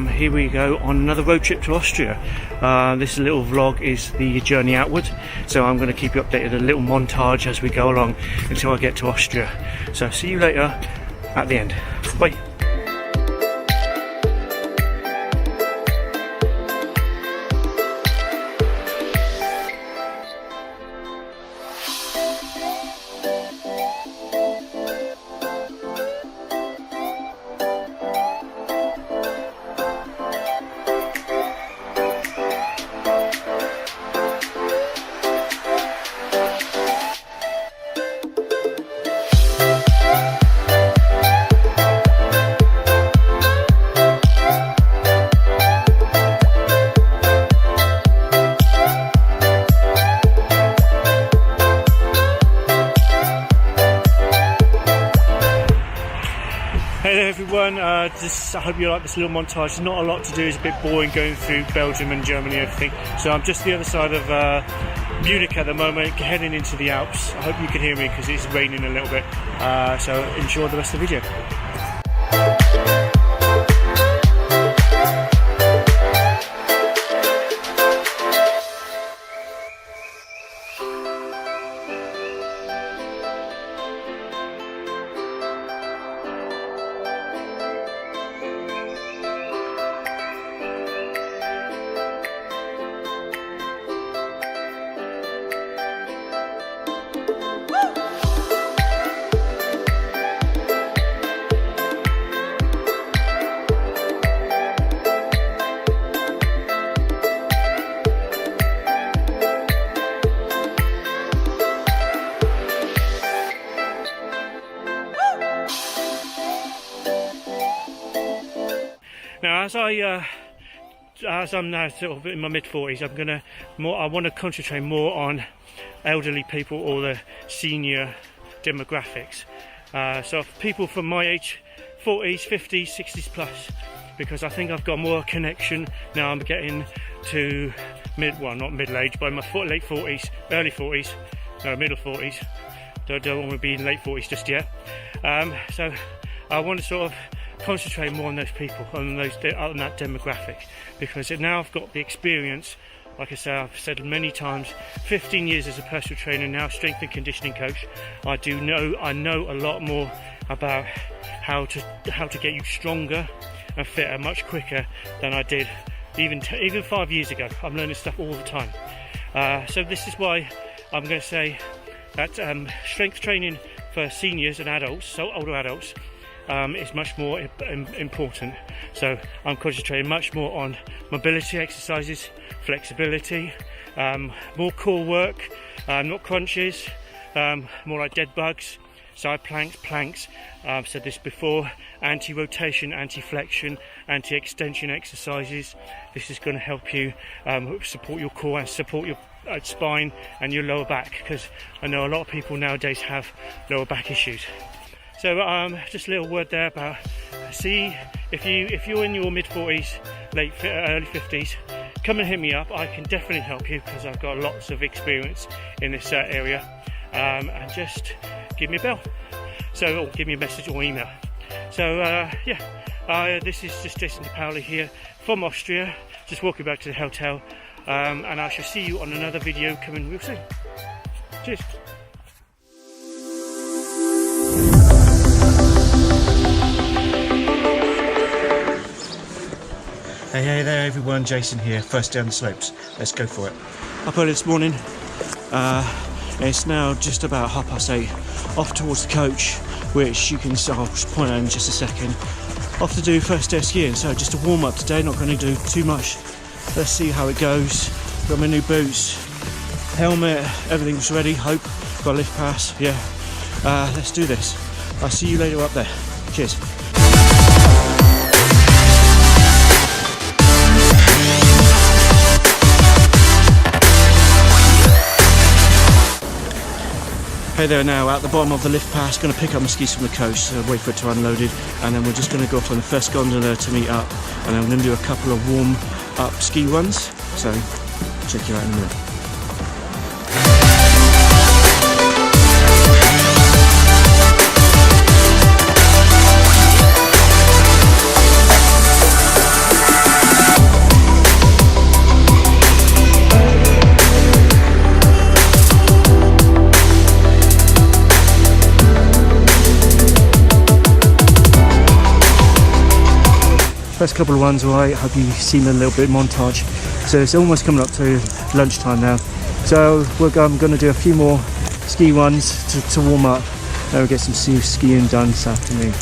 here we go on another road trip to Austria. This little vlog is the journey outward, so I'm going to keep you updated, a little montage as we go along until I get to Austria. So see you later at the end. Bye. Hey there everyone, I hope you like this little montage. There's not a lot to do, it's a bit boring going through Belgium and Germany and everything. So I'm just the other side of Munich at the moment, heading into the Alps. I hope you can hear me because it's raining a little bit. So enjoy the rest of the video. Now, as I'm now sort of in my mid-40s, I want to concentrate more on elderly people or the senior demographics. So people from my age, 40s, 50s, 60s plus, because I think I've got more connection now. I'm getting to not middle age, but my late 40s, early 40s, no, middle 40s. Don't want to be in late 40s just yet. So I want to sort of concentrate more on those people, on that demographic, because now I've got the experience. Like I say, I've said many times, 15 years as a personal trainer, now strength and conditioning coach. I know a lot more about how to get you stronger and fitter much quicker than I did even 5 years ago. I'm learning stuff all the time. So this is why I'm going to say that strength training for seniors and adults, so older adults, is much more important. So I'm concentrating much more on mobility exercises, flexibility, more core work, not crunches, more like dead bugs, side planks. I've said this before, anti-rotation, anti-flexion, anti-extension exercises. This is going to help you support your core and support your spine and your lower back, because I know a lot of people nowadays have lower back issues. So just a little word there about, see, if you're in your mid-40s, early 50s, come and hit me up. I can definitely help you because I've got lots of experience in this area. And just give me a bell, or give me a message or email. So this is just Jason DePaoli here from Austria, just walking back to the hotel, and I shall see you on another video coming real soon. Cheers. Hey there everyone, Jason here, first down the slopes. Let's go for it. Up early this morning, it's now just about 8:30, off towards the coach, which you can, I'll point out in just a second, off to do first day of skiing. So just a warm up today, not going to do too much. Let's see how it goes. Got my new boots, helmet, everything's ready, hope, got a lift pass, yeah. Let's do this. I'll see you later up there. Cheers. Hey there, now at the bottom of the lift pass, going to pick up my skis from the coast, wait for it to unload it, and then we're just going to go off on the first gondola to meet up, and then we're going to do a couple of warm up ski runs, so check you out in a minute. First couple of ones, alright. Hope you've seen a little bit of montage. So it's almost coming up to lunchtime now. So I'm going to do a few more ski ones to warm up. And we'll get some skiing done this afternoon.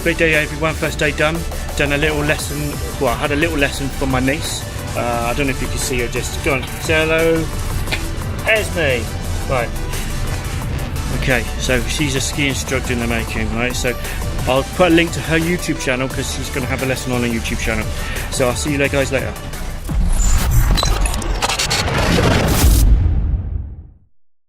Great day everyone, first day done a little lesson, well I had a little lesson from my niece. I don't know if you can see her, just go on, say hello, Esme. Right, okay, so she's a ski instructor in the making, right, so I'll put a link to her YouTube channel because she's going to have a lesson on her YouTube channel. So I'll see you guys later.